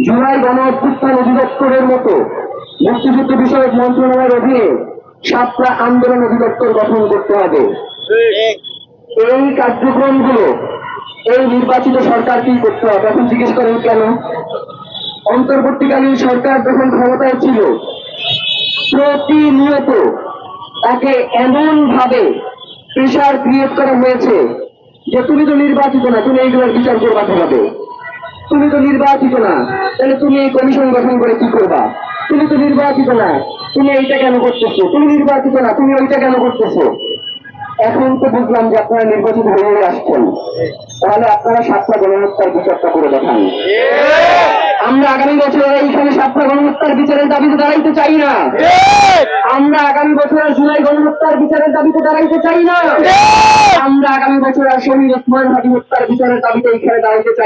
জুলাই গণ অভ্যুত্থান অধিদপ্তরের মতো মুক্তিযুদ্ধ বিষয়ক মন্ত্রণালয়ের অধীনে সাতটা আন্দোলন অধিদপ্তর গঠন করতে হবে। এই কার্যক্রমগুলো এই নির্বাচিত সরকারকেই করতে হবে। এখন জিজ্ঞেস করেন কেন? অন্তর্বর্তীকালীন সরকার যখন ক্ষমতায় ছিল প্রতিনিয়ত তাকে এমন ভাবে প্রেশার ক্রিয়েট করা হয়েছে যে তুমি তো নির্বাচিত না, তুমি এইগুলোর বিচার করবা কিভাবে? তুমি তো নির্বাচিত না, তাহলে তুমি এই কমিশন গঠন করে কি করবা? তুমি তো নির্বাচিত না, তুমি এইটা কেন করতেছো? তুমি নির্বাচিত না, তুমি ওইটা কেন করতেছো? এখন তো বুঝলাম যে আপনারা নির্বাচিত হয়ে আসছেন, তাহলে আপনারা সাতটা গণহত্যার বিচারটা করে দেখান। আমরা আগামী বছর এইখানে সাতটা গণহত্যার বিচারের দাবিতে দাঁড়াইতে চাই না। আমরা আগামী বছর জুলাই গণহত্যার বিচারের দাবিতে দাঁড়াইতে চাই না। আমরা আগামী বছর শহীদ ওসমান হাদি হত্যার বিচারের দাবিতে এখানে দাঁড়াইতে চাই।